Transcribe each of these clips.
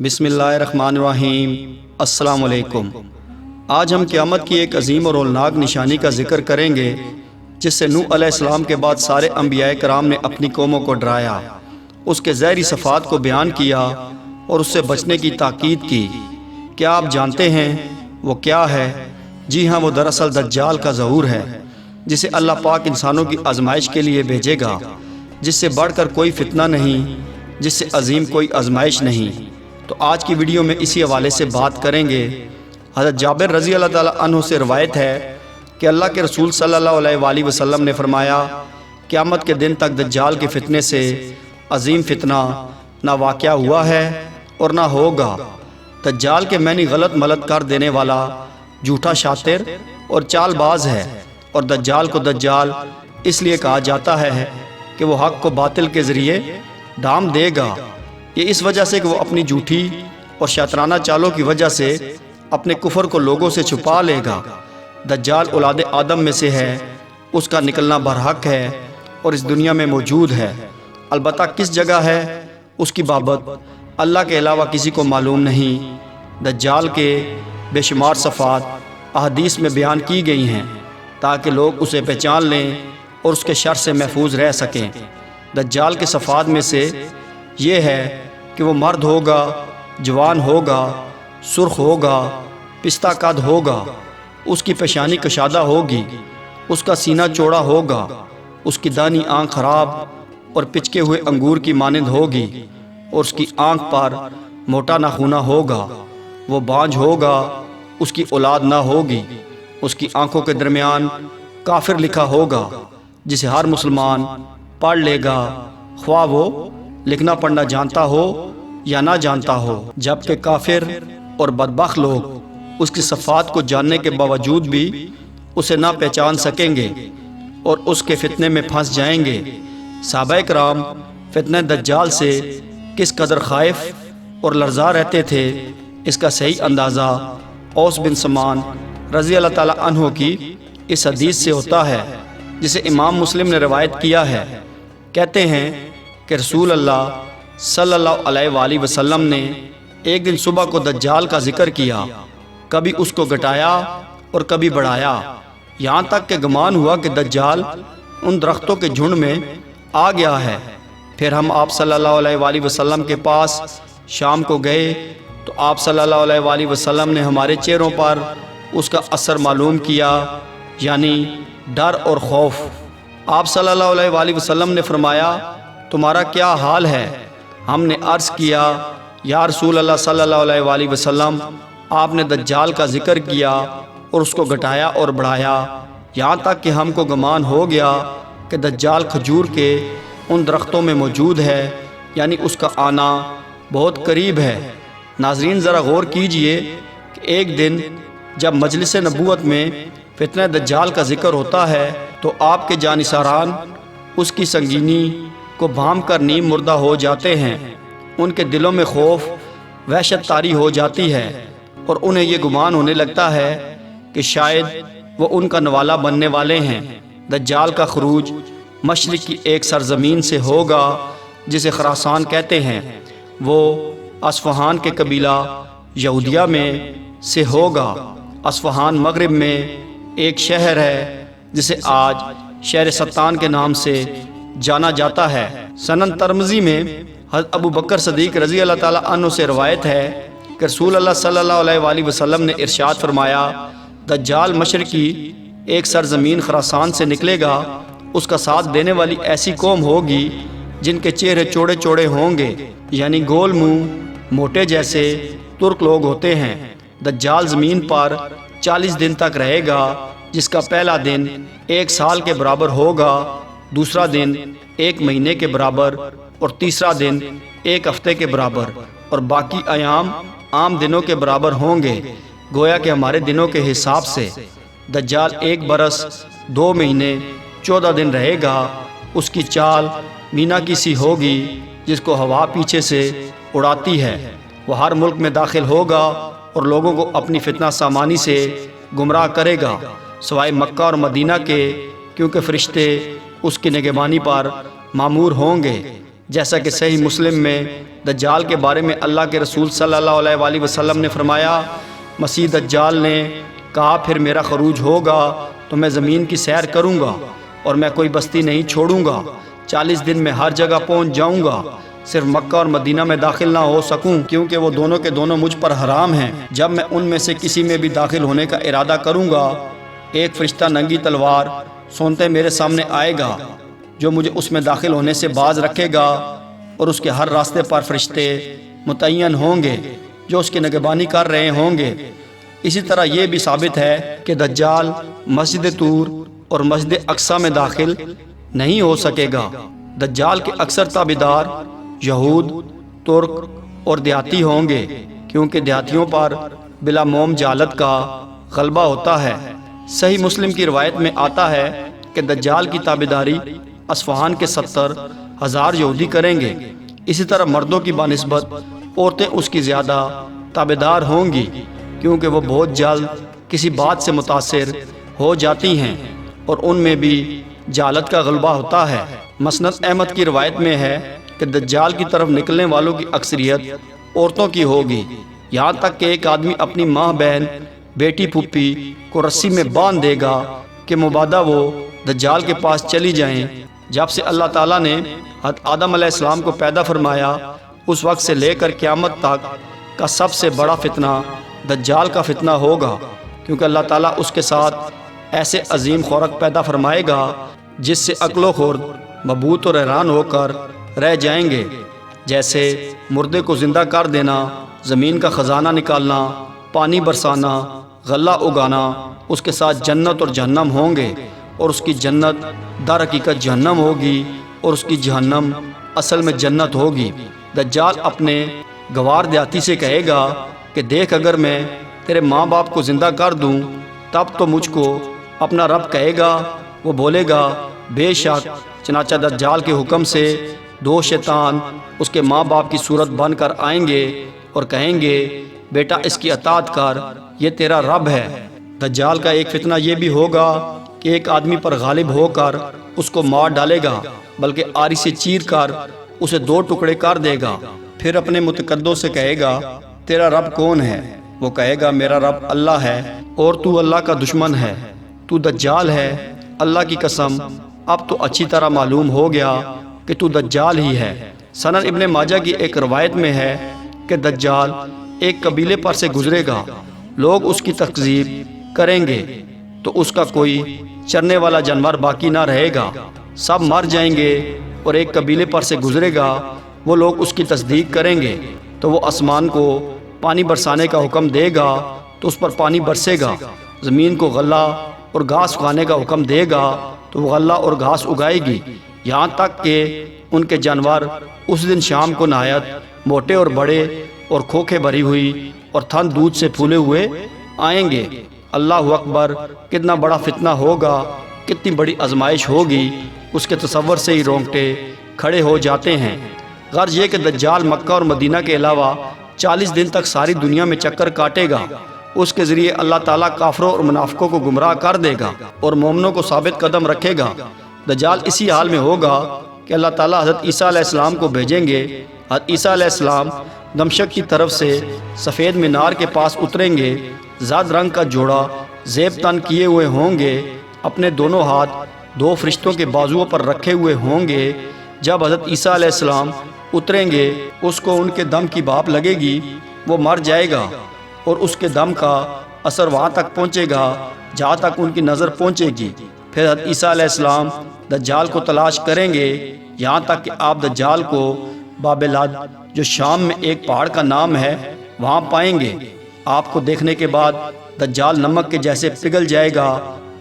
بسم اللہ الرحمن الرحیم۔ السلام علیکم۔ آج ہم قیامت کی ایک عظیم اور ہولناک نشانی کا ذکر کریں گے جس سے نوح علیہ السلام کے بعد سارے انبیاء کرام نے اپنی قوموں کو ڈرایا، اس کے ظاہری صفات کو بیان کیا اور اس سے بچنے کی تاکید کی۔ کیا آپ جانتے ہیں وہ کیا ہے؟ جی ہاں، وہ دراصل دجال کا ظہور ہے جسے اللہ پاک انسانوں کی آزمائش کے لیے بھیجے گا، جس سے بڑھ کر کوئی فتنہ نہیں، جس سے عظیم کوئی آزمائش نہیں۔ تو آج کی ویڈیو میں اسی حوالے سے بات کریں گے۔ حضرت جابر رضی اللہ تعالیٰ عنہ سے روایت ہے کہ اللہ کے رسول صلی اللہ علیہ وآلہ وسلم نے فرمایا، قیامت کے دن تک دجال کے فتنے سے عظیم فتنہ نہ واقع ہوا ہے اور نہ ہوگا۔ دجال کے معنی غلط ملت کر دینے والا، جھوٹا شاطر اور چال باز ہے، اور دجال کو دجال اس لیے کہا جاتا ہے کہ وہ حق کو باطل کے ذریعے ڈھام دے گا۔ یہ اس وجہ سے کہ وہ اپنی جھوٹی اور شیطانہ چالوں کی وجہ سے اپنے کفر کو لوگوں سے چھپا لے گا۔ دجال اولاد آدم میں سے ہے، اس کا نکلنا برحق ہے اور اس دنیا میں موجود ہے، البتہ کس جگہ ہے اس کی بابت اللہ کے علاوہ کسی کو معلوم نہیں۔ دجال کے بے شمار صفات احادیث میں بیان کی گئی ہیں تاکہ لوگ اسے پہچان لیں اور اس کے شر سے محفوظ رہ سکیں۔ دجال کے صفات میں سے یہ ہے کہ وہ مرد ہوگا، جوان ہوگا، سرخ ہوگا، پستہ قد ہوگا، اس کی پیشانی کشادہ ہوگی، اس کا سینہ چوڑا ہوگا، اس کی دانی آنکھ خراب اور پچکے ہوئے انگور کی مانند ہوگی، اور اس کی آنکھ پر موٹا ناخونہ ہوگا، وہ بانجھ ہوگا، اس کی اولاد نہ ہوگی، اس کی آنکھوں کے درمیان کافر لکھا ہوگا جسے ہر مسلمان پڑھ لے گا، خواہ وہ لکھنا پڑھنا جانتا ہو یا نہ جانتا ہو، جبکہ کافر اور بدبخت لوگ اس کی صفات کو جاننے کے باوجود بھی اسے نہ پہچان سکیں گے اور اس کے فتنے میں پھنس جائیں گے۔ صحابہ کرام فتنہ دجال سے کس قدر خائف اور لرزا رہتے تھے، اس کا صحیح اندازہ اوس بن سمان رضی اللہ تعالیٰ عنہ کی اس حدیث سے ہوتا ہے جسے امام مسلم نے روایت کیا ہے۔ کہتے ہیں کہ رسول اللہ صلی اللہ علیہ وآلہ وسلم نے ایک دن صبح کو دجال کا ذکر کیا، کبھی اس کو گھٹایا اور کبھی بڑھایا، یہاں تک کہ گمان ہوا کہ دجال ان درختوں کے جھنڈ میں آ گیا ہے۔ پھر ہم آپ صلی اللہ علیہ وآلہ وسلم کے پاس شام کو گئے تو آپ صلی اللہ علیہ وآلہ وسلم نے ہمارے چہروں پر اس کا اثر معلوم کیا، یعنی ڈر اور خوف۔ آپ صلی اللہ علیہ وآلہ وسلم نے فرمایا، تمہارا کیا حال ہے؟ ہم نے عرض کیا، یا رسول اللہ صلی اللہ علیہ وآلہ وسلم، آپ نے دجال کا ذکر کیا اور اس کو گھٹایا اور بڑھایا، یہاں تک کہ ہم کو گمان ہو گیا کہ دجال کھجور کے ان درختوں میں موجود ہے، یعنی اس کا آنا بہت قریب ہے۔ ناظرین ذرا غور کیجئے کہ ایک دن جب مجلس نبوت میں فتنہ دجال کا ذکر ہوتا ہے تو آپ کے جانثاران اس کی سنگینی کو بھام کر نیم مردہ ہو جاتے ہیں، ان کے دلوں میں خوف وحشت طاری ہو جاتی ہے اور انہیں یہ گمان ہونے لگتا ہے کہ شاید وہ ان کا نوالا بننے والے ہیں۔ دجال کا خروج مشرق کی ایک سرزمین سے ہوگا جسے خراسان کہتے ہیں، وہ اصفہان کے قبیلہ یہودیہ میں سے ہوگا۔ اصفہان مغرب میں ایک شہر ہے جسے آج شہر ستان کے نام سے جانا جاتا ہے۔ سنن ترمذی میں حضرت ابو بکر صدیق رضی اللہ تعالیٰ عنہ سے روایت ہے کہ رسول اللہ صلی اللہ علیہ وآلہ وسلم نے ارشاد فرمایا، دجال مشرقی ایک سرزمین خراسان سے نکلے گا، اس کا ساتھ دینے والی ایسی قوم ہوگی جن کے چہرے چوڑے چوڑے ہوں گے، یعنی گول منہ موٹے جیسے ترک لوگ ہوتے ہیں۔ دجال زمین پر 40 دن تک رہے گا، جس کا پہلا دن 1 سال کے برابر ہوگا، دوسرا دن 1 مہینے کے برابر اور تیسرا دن 1 ہفتے کے برابر، اور باقی ایام عام دنوں کے برابر ہوں گے، گویا کہ ہمارے دنوں کے حساب سے۔ دجال 1 برس 2 مہینے 14 دن رہے گا، اس کی چال مینا کی سی ہوگی جس کو ہوا پیچھے سے اڑاتی ہے، وہ ہر ملک میں داخل ہوگا اور لوگوں کو اپنی فتنہ سامانی سے گمراہ کرے گا، سوائے مکہ اور مدینہ کے، کیونکہ فرشتے اس کی نگہبانی پر مامور ہوں گے، جیسا کہ صحیح مسلم میں دجال کے بارے میں اللہ کے رسول صلی اللہ علیہ وآلہ وسلم نے فرمایا، مسیح دجال نے کہا پھر میرا خروج ہوگا تو میں زمین کی سیر کروں گا اور میں کوئی بستی نہیں چھوڑوں گا، 40 دن میں ہر جگہ پہنچ جاؤں گا، صرف مکہ اور مدینہ میں داخل نہ ہو سکوں کیونکہ وہ دونوں کے دونوں مجھ پر حرام ہیں۔ جب میں ان میں سے کسی میں بھی داخل ہونے کا ارادہ کروں گا، ایک فرشتہ ننگی تلوار سونتے میرے سامنے آئے گا جو مجھے اس میں داخل ہونے سے باز رکھے گا، اور اس کے ہر راستے پر فرشتے متعین ہوں گے جو اس کی نگہبانی کر رہے ہوں گے۔ اسی طرح یہ بھی ثابت ہے کہ دجال مسجد طور اور مسجد اقصیٰ میں داخل نہیں ہو سکے گا۔ دجال کے اکثر تابعدار یہود، ترک اور دیہاتی ہوں گے کیونکہ دیہاتیوں پر بلا موم جہالت کا غلبہ ہوتا ہے۔ صحیح مسلم کی روایت میں آتا ہے کہ دجال کی تابعداری اصفہان کے 70,000 یہودی کریں گے۔ اسی طرح مردوں کی بانسبت عورتیں اس کی زیادہ تابعدار ہوں گی کیونکہ وہ بہت جلد کسی بات سے متاثر ہو جاتی ہیں اور ان میں بھی جہالت کا غلبہ ہوتا ہے۔ مسند احمد کی روایت میں ہے کہ دجال کی طرف نکلنے والوں کی اکثریت عورتوں کی ہوگی، یہاں تک کہ ایک آدمی اپنی ماں، بہن، بیٹی، پھوپھی کو رسی میں باندھ دے گا کہ مبادہ وہ دجال کے پاس چلی جائیں۔ جب سے اللہ تعالیٰ نے حضرت آدم علیہ السلام کو پیدا فرمایا اس وقت سے لے کر قیامت تک کا سب سے بڑا فتنہ دجال کا فتنہ ہوگا، کیونکہ اللہ تعالیٰ اس کے ساتھ ایسے عظیم خورک پیدا فرمائے گا جس سے عقل و خرد مبہوت اور حیران ہو کر رہ جائیں گے، جیسے مردے کو زندہ کر دینا، زمین کا خزانہ نکالنا، پانی برسانا، غلہ اگانا۔ اس کے ساتھ جنت اور جہنم ہوں گے، اور اس کی جنت در حقیقت جہنم ہوگی اور اس کی جہنم اصل میں جنت ہوگی۔ دجال اپنے گوار دیہاتی سے کہے گا کہ دیکھ، اگر میں تیرے ماں باپ کو زندہ کر دوں تب تو مجھ کو اپنا رب کہے گا۔ وہ بولے گا بے شک، چنانچہ دجال کے حکم سے 2 شیطان اس کے ماں باپ کی صورت بن کر آئیں گے اور کہیں گے بیٹا اس کی اطاعت کر، یہ تیرا رب ہے۔ دجال کا ایک فتنہ یہ بھی ہوگا کہ ایک آدمی پر غالب ہو کر اس کو مار ڈالے گا، بلکہ آری سے چیر کر اسے 2 ٹکڑے کر دے گا، پھر اپنے متقدوں سے کہے گا تیرا رب کون ہے؟ وہ کہے گا میرا رب اللہ ہے، اور تو اللہ کا دشمن ہے، تو دجال ہے۔ اللہ کی قسم، اب تو اچھی طرح معلوم ہو گیا کہ تو دجال ہی ہے۔ سنن ابن ماجہ کی ایک روایت میں ہے کہ دجال ایک قبیلے پر سے گزرے گا، لوگ اس کی تکذیب کریں گے تو اس کا کوئی چرنے والا جانور باقی نہ رہے گا، سب مر جائیں گے، اور ایک قبیلے پر سے گزرے گا، وہ لوگ اس کی تصدیق کریں گے تو وہ آسمان کو پانی برسانے کا حکم دے گا تو اس پر پانی برسے گا، زمین کو غلہ اور گھاس اگانے کا حکم دے گا تو وہ غلہ اور گھاس اگائے گی، یہاں تک کہ ان کے جانور اس دن شام کو نہایت موٹے اور بڑے اور کھوکھے بھری ہوئی اور تھن دودھ سے پھولے ہوئے آئیں گے۔ اللہ اکبر، کتنا بڑا فتنہ ہوگا، کتنی بڑی آزمائش ہوگی، اس کے تصور سے ہی رونگٹے کھڑے ہو جاتے ہیں۔ غرض یہ کہ دجال مکہ اور مدینہ کے علاوہ 40 دن تک ساری دنیا میں چکر کاٹے گا، اس کے ذریعے اللہ تعالیٰ کافروں اور منافقوں کو گمراہ کر دے گا اور مومنوں کو ثابت قدم رکھے گا۔ دجال اسی حال میں ہوگا کہ اللہ تعالیٰ حضرت عیسیٰ علیہ السلام کو بھیجیں گے۔ حضرت عیسیٰ علیہ السلام دمشق کی طرف سے سفید مینار کے پاس اتریں گے، زرد رنگ کا جوڑا زیب تن کیے ہوئے ہوں گے، اپنے دونوں ہاتھ 2 فرشتوں کے بازوؤں پر رکھے ہوئے ہوں گے۔ جب حضرت عیسیٰ علیہ السلام اتریں گے، اس کو ان کے دم کی بھاپ لگے گی، وہ مر جائے گا، اور اس کے دم کا اثر وہاں تک پہنچے گا جہاں تک ان کی نظر پہنچے گی۔ پھر حضرت عیسیٰ علیہ السلام دجال کو تلاش کریں گے یہاں تک کہ آپ دجال کو بابلد، جو شام میں ایک پہاڑ کا نام ہے، وہاں پائیں گے۔ آپ کو دیکھنے کے بعد دجال نمک کے جیسے پگھل جائے گا،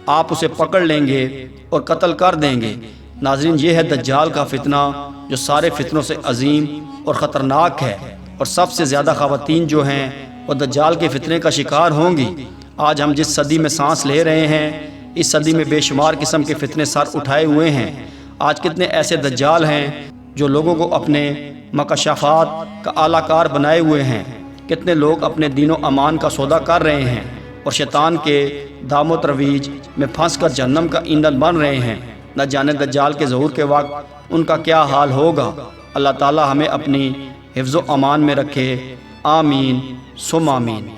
آپ اسے پکڑ لیں گے اور قتل کر دیں گے۔ ناظرین، یہ ہے دجال کا فتنہ جو سارے فتنوں سے عظیم اور خطرناک ہے، اور سب سے زیادہ خواتین جو ہیں وہ دجال کے فتنے کا شکار ہوں گی۔ آج ہم جس صدی میں سانس لے رہے ہیں، اس صدی میں بے شمار قسم کے فتنے سر اٹھائے ہوئے ہیں۔ آج کتنے ایسے دجال ہیں جو لوگوں کو اپنے مکاشفات کا اعلیٰ کار بنائے ہوئے ہیں، کتنے لوگ اپنے دین و امان کا سودا کر رہے ہیں اور شیطان کے دام و ترویج میں پھنس کر جہنم کا ایندھن بن رہے ہیں۔ نہ جانے دجال کے ظہور کے وقت ان کا کیا حال ہوگا۔ اللہ تعالی ہمیں اپنی حفظ و امان میں رکھے، آمین ثم آمین۔